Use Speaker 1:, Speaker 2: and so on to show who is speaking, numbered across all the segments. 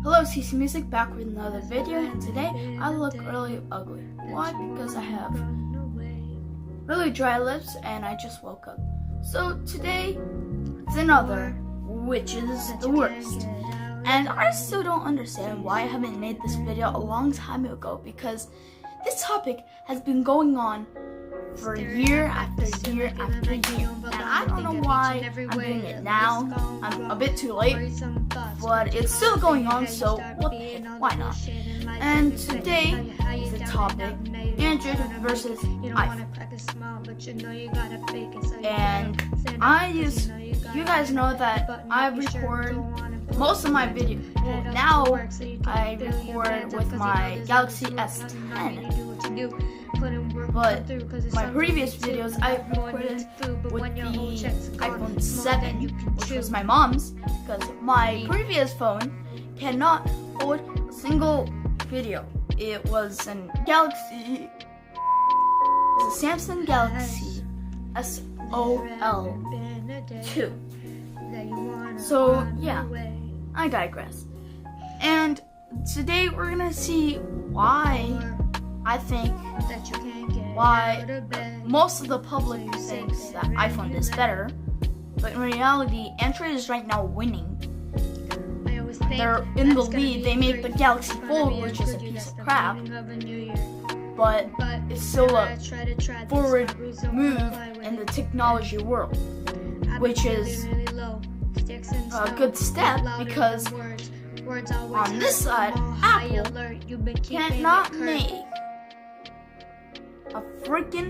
Speaker 1: Hello, CC Music, back with another video, and today I look really ugly. Why? Because I have really dry lips and I just woke up. So today it's another, which is the worst. And I still don't understand why I haven't made this video a long time ago, because this topic has been going on for year after year after year, and I don't know why I'm doing it now. I'm a bit too late, but it's still going on, so what the heck, why not? And today is the topic, Android versus iPhone. And you guys know that I record most of my videos. Now I record with my Galaxy S10. But my previous videos I recorded with the iPhone 7, which was my mom's, because my previous phone cannot hold a single video. It was a Samsung Galaxy SOL2. So yeah, I digress. And today we're gonna see why most of the public thinks that iPhone is better, but in reality, Android is right now winning. They're in the lead. They make the Galaxy Fold, which is a piece of crap, but it's still a forward move in the technology world, which is a good step, because on this side, Apple cannot make a freaking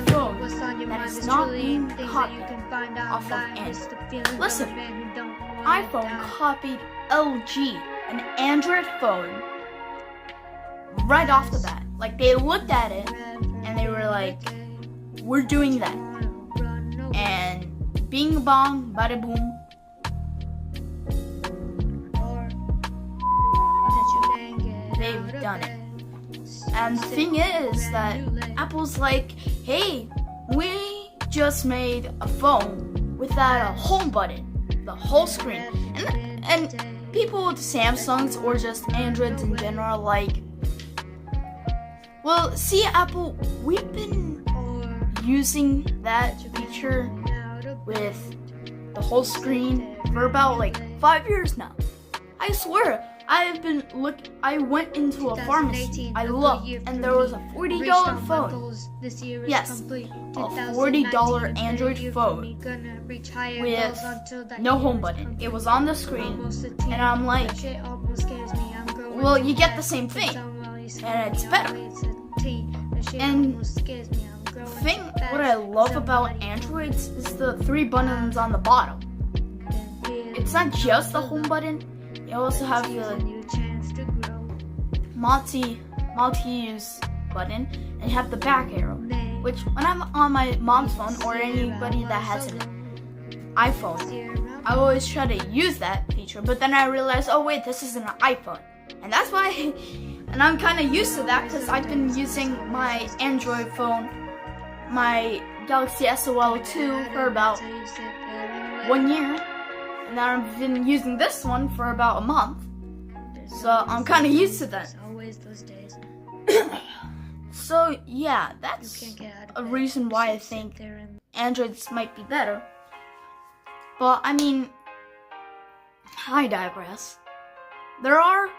Speaker 1: phone that is not being copied off of Android. Listen, iPhone copied LG, an Android phone, right off the bat. Like, they looked at it and they were like, we're doing that. And bing bong, bada boom. They've done it. And the thing is that Apple's like, hey, we just made a phone without a home button, the whole screen. And people with Samsungs or just Androids in general, like, well, see, Apple, we've been using that feature with the whole screen for about like 5 years now. I swear. I went into a pharmacy, I looked, and there was a $40 phone. Yes, a $40 Android phone with no home button. It was on the screen, and I'm like, well, you get the same thing, and it's better. And what I love about Androids is the 3 buttons on the bottom. It's not just the home button. You also have the multi-use button, and you have the back arrow, which when I'm on my mom's phone or anybody that has an iPhone, I always try to use that feature, but then I realize, oh wait, this is an iPhone. And that's why, and I'm kind of used to that, because I've been using my Android phone, my Galaxy SOL2, for about 1 year. And I've been using this one for about a month, so I'm kind of used to that. So yeah, that's a reason why I think Androids might be better. But I mean, I digress. There are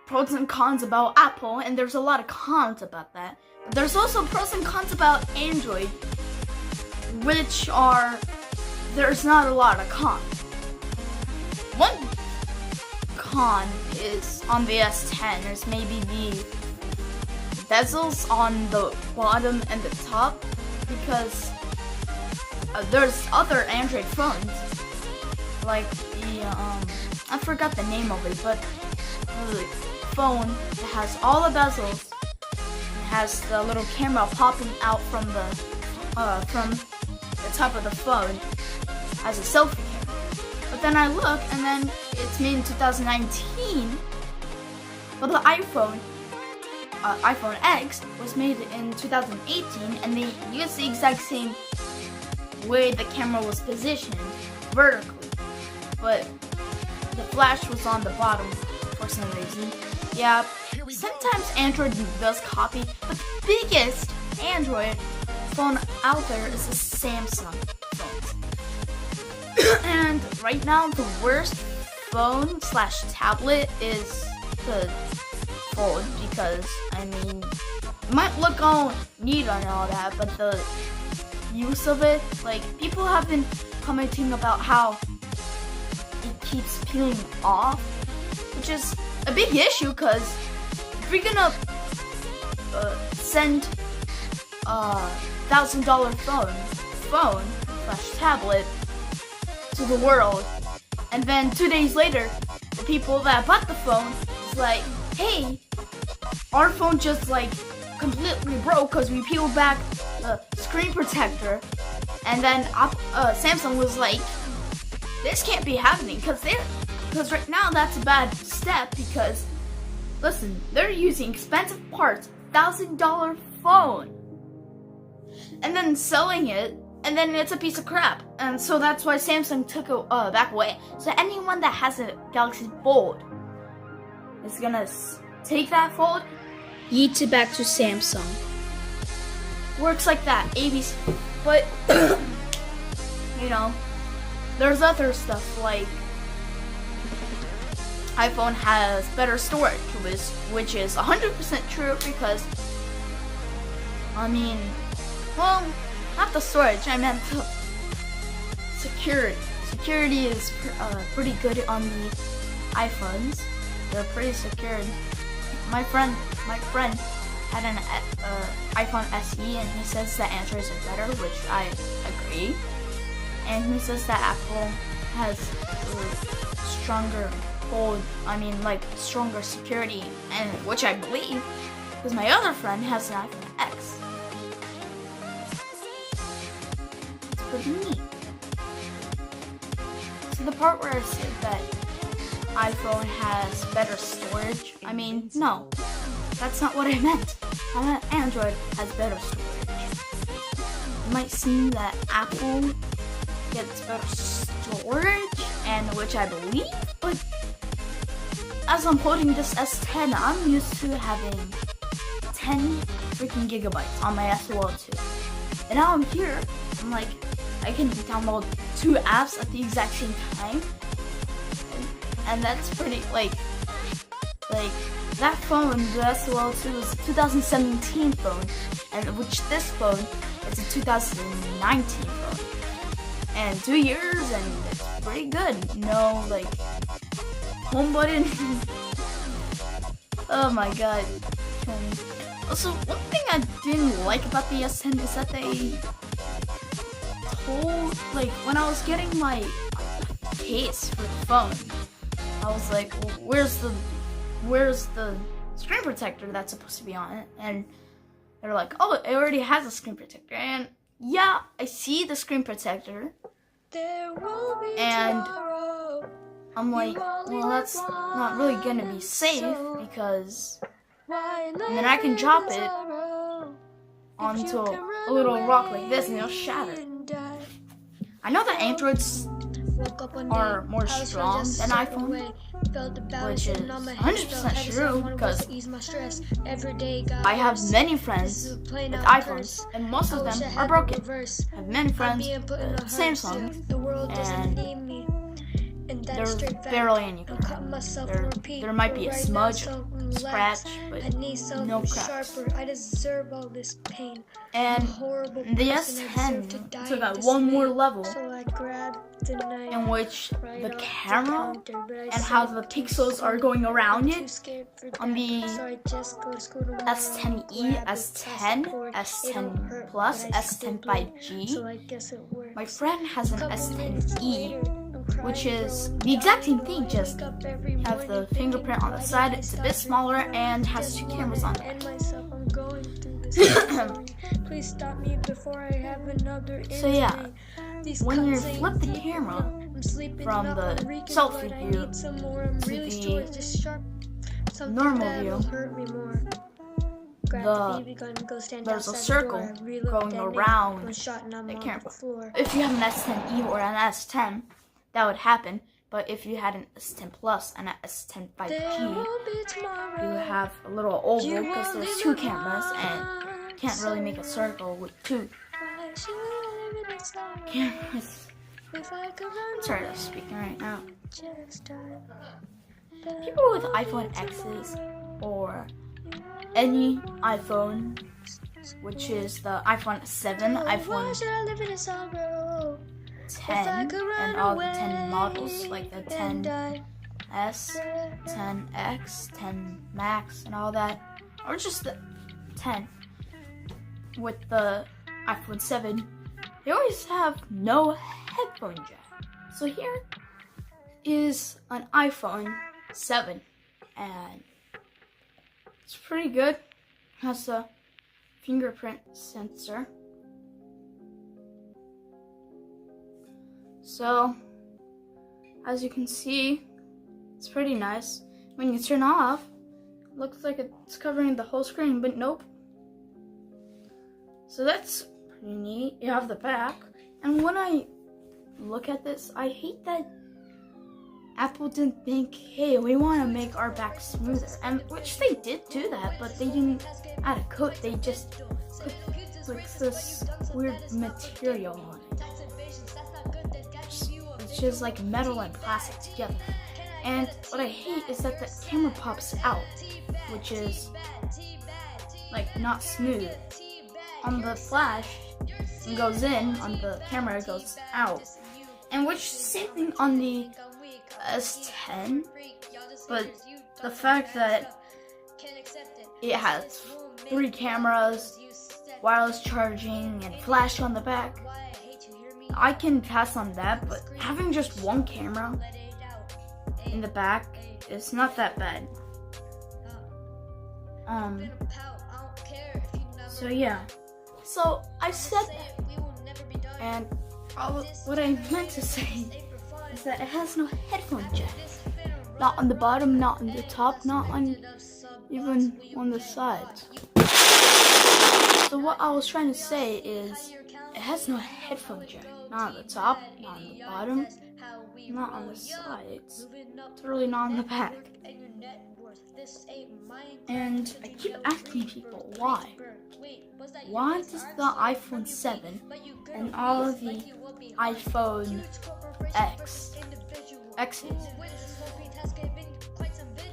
Speaker 1: pros and cons about Apple, and there's a lot of cons about that. But there's also pros and cons about Android, which are, there's not a lot of cons. One con is on the S10, there's maybe the bezels on the bottom and the top, because there's other Android phones, like the, I forgot the name of it, but the phone that has all the bezels, has the little camera popping out from the top of the phone as a selfie camera. But then I look, and then it's made in 2019, but the iPhone X was made in 2018, and they used the exact same way the camera was positioned vertically, but the flash was on the bottom for some reason. Yeah, sometimes Android does copy, but the biggest Android phone out there is the Samsung phones. And right now, the worst phone / tablet is the Fold, because, I mean, it might look all neat and all that, but the use of it, like, people have been commenting about how it keeps peeling off, which is a big issue, because if you're gonna send a $1,000 phone / tablet to the world, and then 2 days later, the people that bought the phone is like, hey, our phone just like completely broke because we peeled back the screen protector, and then Samsung was like, this can't be happening, because right now that's a bad step, because listen, they're using expensive parts, $1,000 phone, and then selling it, and then it's a piece of crap. And so that's why Samsung took it back away. So anyone that has a Galaxy Fold is gonna take that Fold, yeet it back to Samsung. Works like that, ABC. But you know, there's other stuff like iPhone has better storage, which is 100% true, because I mean, well, not the storage, I meant the security. Security is pretty good on the iPhones. They're pretty secured. My friend had an iPhone SE, and he says that Androids are better, which I agree. And he says that Apple has stronger security, and which I believe, because my other friend has an iPhone X. It's pretty neat. So the part where I said that iPhone has better storage, I mean, no, that's not what I meant. I meant Android has better storage. It might seem that Apple gets better storage, and which I believe, but as I'm holding this S10, I'm used to having 10 freaking gigabytes on my S2. And now I'm here, I'm like, I can download 2 apps at the exact same time. And that's pretty, like that phone, the S2 is a 2017 phone, and which this phone is a 2019 phone. And 2 years, and it's pretty good. No, like, home button. Oh my god. Also, one thing I didn't like about the S10 is that they told, like, when I was getting my case for the phone, I was like, well, where's the screen protector that's supposed to be on it? And they're like, oh, it already has a screen protector. And yeah, I see the screen protector. And I'm like, well, that's not really gonna be safe, because and then I can drop it onto a little rock like this and it'll shatter. I know that Androids are more strong than iPhone, which is 100% true, because I have many friends with iPhones, and most of them are broken. I have many friends with Samsung, and there's barely any cracks. There might be a smudge, scratch, but no cracks. And the S10 took out one more level, in which the camera and how the pixels are going around it on the S10e, S10, S10 Plus, S10 5G. My friend has an S10e, which is the exact same thing, just have the fingerprint on the side, it's a bit smaller, and has 2 cameras on it.
Speaker 2: Please stop me before I have another injury.
Speaker 1: So yeah, when you flip the camera from the selfie view to the normal view, there's a circle going around the camera. If you have an S10e or an S10, that would happen. But if you had an S10 Plus and an S10 5G, you have a little oval because there's two cameras and you can't really make a circle with two cameras. I'm sorry, I'm speaking right now. People with iPhone X's or any iPhone, which is the iPhone 7, iPhone 10, and all the 10 models, like the 10S, 10X, 10 Max, and all that, or just the 10 with the iPhone 7, they always have no headphone jack. So here is an iPhone 7, and it's pretty good. It has a fingerprint sensor. So, as you can see, it's pretty nice. When you turn off, it looks like it's covering the whole screen, but nope. So that's pretty neat. You have the back. And when I look at this, I hate that Apple didn't think, hey, we want to make our back smoother. And which they did do that, but they didn't add a coat. They just put this weird material on it. Which is like metal and plastic together. And what I hate is that the camera pops out, which is like not smooth. On the flash, it goes in, on the camera it goes out. And which same thing on the S10, but the fact that it has 3 cameras, wireless charging, and flash on the back, I can pass on that, but having just 1 camera in the back is not that bad. So yeah. So I said that, and what I meant to say is that it has no headphone jack. Not on the bottom, not on the top, not on even on the sides. So what I was trying to say is it has no headphone jack. Not on the top, not on the bottom, not on the sides, totally not on the back. And I keep asking people why. Why does the iPhone 7 and all of the iPhone X's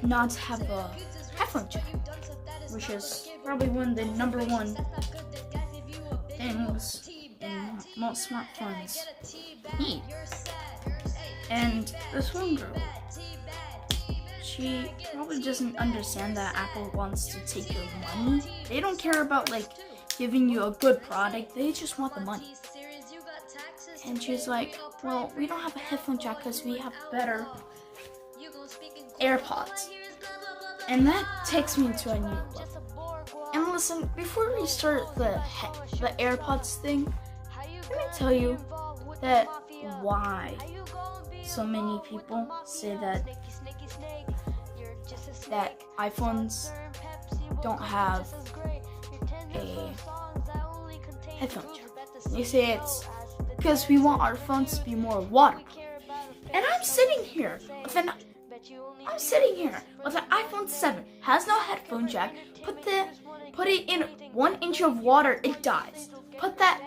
Speaker 1: not have a headphone jack, which is probably one of the number 1 things in most smartphones need. And this one girl, she probably doesn't understand that Apple wants to take your money. They don't care about like giving you a good product, they just want the money. And she's like, well, we don't have a headphone jack because we have better AirPods. And that takes me to a new level. And listen, before we start the AirPods thing, let me tell you that why so many people say that iPhones don't have a headphone jack. They say it's because we want our phones to be more waterproof. And I'm sitting here with an iPhone 7, has no headphone jack. Put it in 1 inch of water, it dies. Put that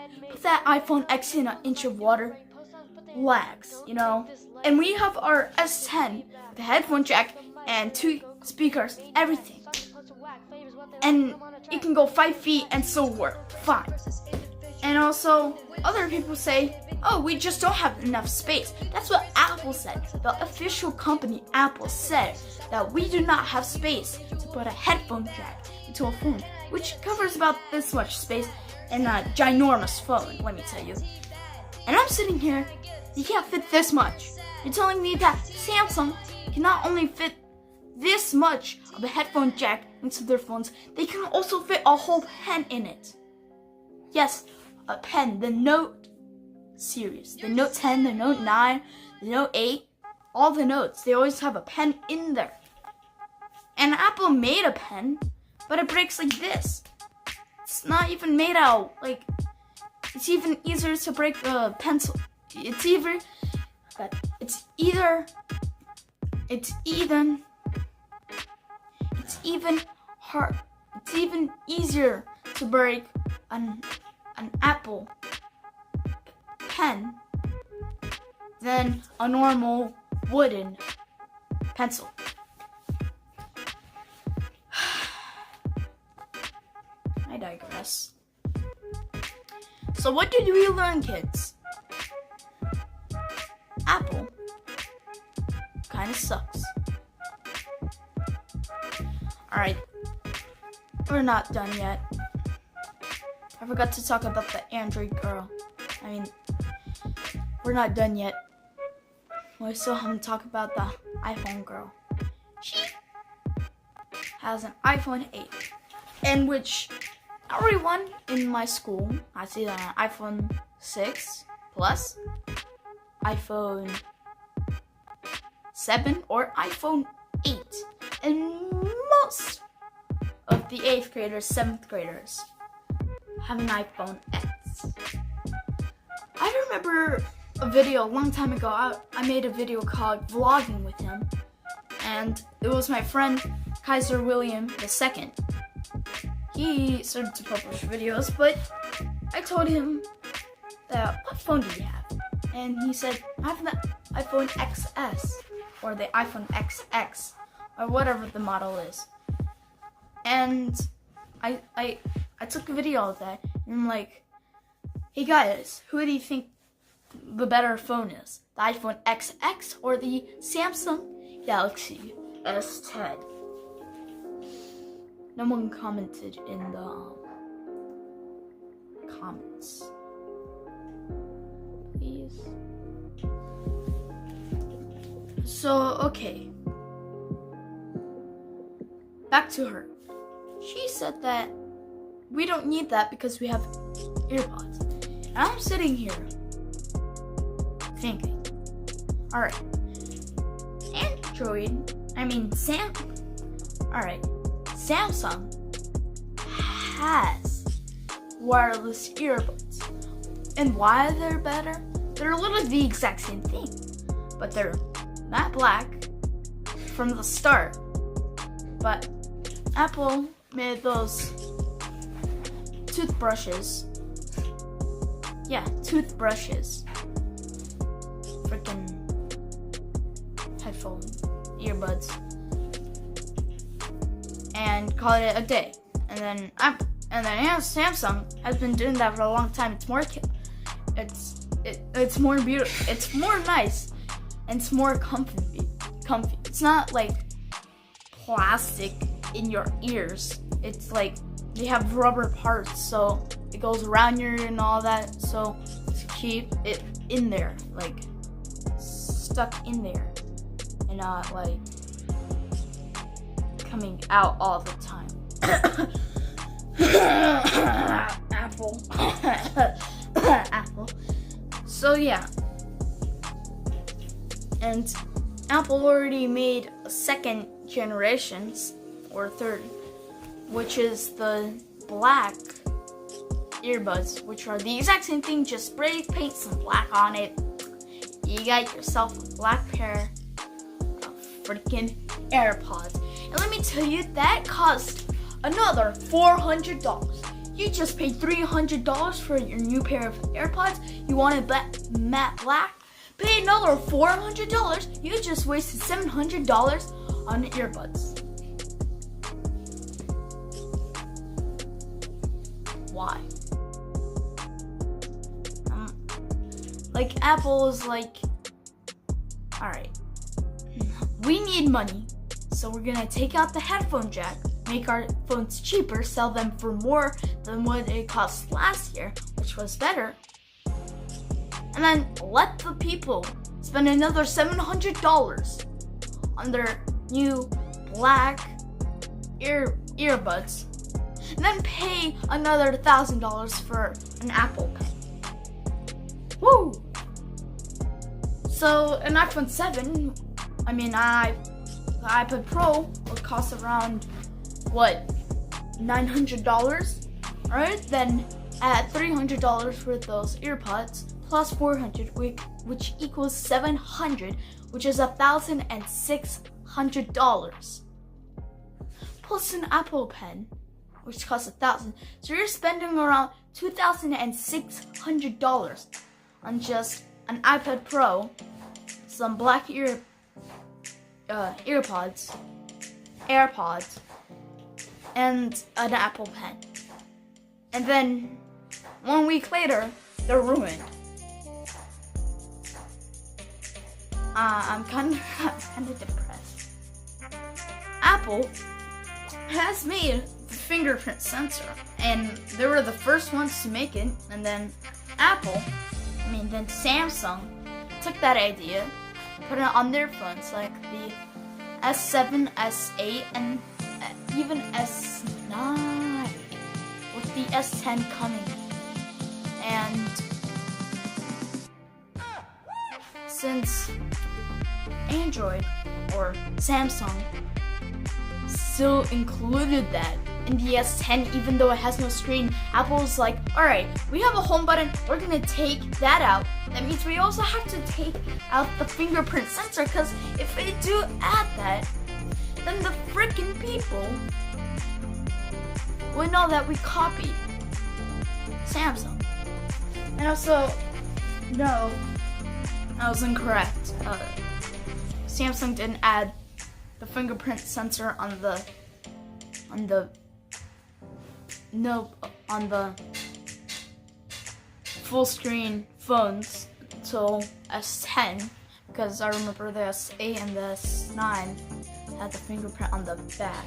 Speaker 1: iPhone X in 1 inch of water, lags, you know. And we have our S10, the headphone jack, and 2 speakers, everything. And it can go 5 feet and still work fine. And also, other people say, oh, we just don't have enough space. That's what Apple said. The official company, Apple, said that we do not have space to put a headphone jack into a phone, which covers about this much space in a ginormous phone, let me tell you. And I'm sitting here, you can't fit this much. You're telling me that Samsung can not only fit this much of a headphone jack into their phones, they can also fit a whole pen in it. Yes, a pen, the Note series, the Note 10, the Note 9, the Note 8, all the Notes, they always have a pen in there. And Apple made a pen, but it breaks like this. It's not even made out, like, it's even easier to break a pencil. It's even hard. It's even easier to break an Apple pen than a normal wooden pencil. I digress. So what did we learn, kids? Apple kind of sucks. Alright, we're not done yet. I forgot to talk about the Android girl. We're not done yet. We still haven't talked about the iPhone girl. She has an iPhone 8, in which everyone in my school has either an iPhone 6 Plus, iPhone 7, or iPhone 8. And most of the 8th graders, 7th graders have an iPhone X. I remember a video a long time ago. I made a video called Vlogging with him, and it was my friend Kaiser William II. He started to publish videos, but I told him that, what phone do you have? And he said, I have the iPhone XS, or the iPhone XX, or whatever the model is. And I took a video of that, and I'm like, hey guys, who do you think the better phone is? The iPhone XX or the Samsung Galaxy S10? No one commented in the comments. Please. So, okay. Back to her. She said that we don't need that because we have earpods. And I'm sitting here thinking, alright, Samsung has wireless earbuds. And why they're better? They're literally the exact same thing, but they're matte black from the start. But Apple made those toothbrushes. Yeah, toothbrushes. Freaking headphone earbuds. And call it a day. And then Samsung has been doing that for a long time. It's more beautiful. It's more nice, and it's more comfy. It's not like plastic in your ears. It's like they have rubber parts, so it goes around your ear and all that. So to keep it in there, like stuck in there, and not like coming out all the time. Apple. Apple. So yeah. And Apple already made a second generation, or third, which is the black earbuds, which are the exact same thing, just spray paint some black on it. You got yourself a black pair of freaking AirPods. And let me tell you, that cost another $400. You just paid $300 for your new pair of AirPods. You wanted matte black? Pay another $400. You just wasted $700 on earbuds. Why? Like, Apple is like, alright, we need money, so we're gonna take out the headphone jack, make our phones cheaper, sell them for more than what it cost last year, which was better, and then let the people spend another $700 on their new black earbuds, and then pay another $1,000 for an Apple pen. Woo! So an iPhone 7, the iPad Pro would cost around, what, $900? Alright, then add $300 for those earpods, plus 400, which equals 700, which is $1,600. Plus an Apple Pen, which costs $1,000. So you're spending around $2,600 on just an iPad Pro, some black AirPods, and an Apple Pen. And then 1 week later, they're ruined. I'm kind of depressed. Apple has made the fingerprint sensor, and they were the first ones to make it. And then then Samsung took that idea, put it on their phones, like the S7, S8, and even S9, with the S10 coming. And since Android or Samsung still included that in the S10, even though it has no screen, Apple's like, alright, we have a home button, we're gonna take that out. That means we also have to take out the fingerprint sensor, because if they do add that, then the freaking people will know that we copied Samsung. And also, no, I was incorrect. Samsung didn't add the fingerprint sensor on the full screen phones till S10, because I remember the S8 and the S9 had the fingerprint on the back,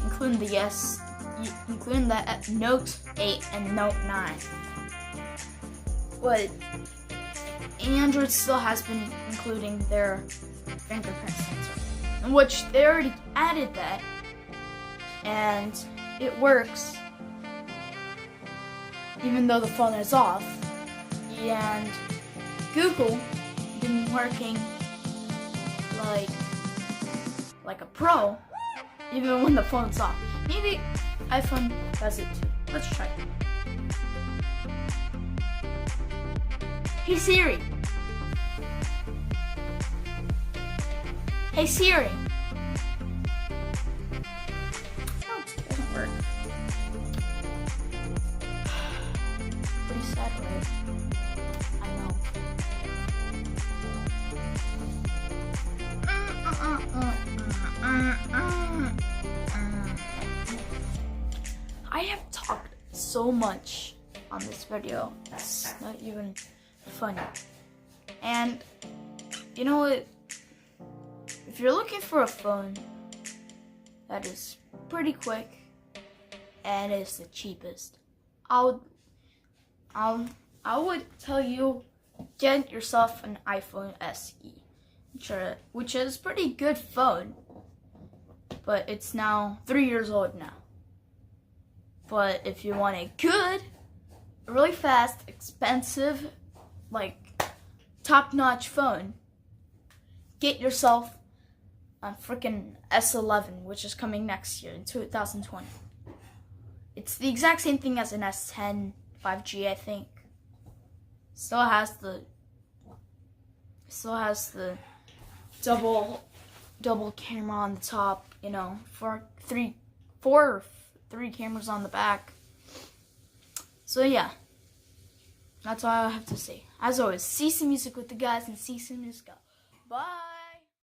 Speaker 1: including the Note 8 and Note 9. But Android still has been including their fingerprint sensor, in which they already added that, and it works even though the phone is off. And Google been working like a pro even when the phone's off. Maybe iPhone does it too. Let's try it. Hey Siri. Hey Siri. Oh, it doesn't work. Pretty sad, right? I know. I have talked so much on this video. It's not even funny. And you know what? If you're looking for a phone that is pretty quick and is the cheapest, I would tell you get yourself an iPhone SE, which is a pretty good phone, but it's now 3 years old now. But if you want a good, really fast, expensive, like top-notch phone, get yourself a freaking S11, which is coming next year in 2020. It's the exact same thing as an S10 5G, I think. Still has the double camera on the top, you know, three cameras on the back. So yeah, that's all I have to say. As always, see some music with the guys and see some music out. Bye.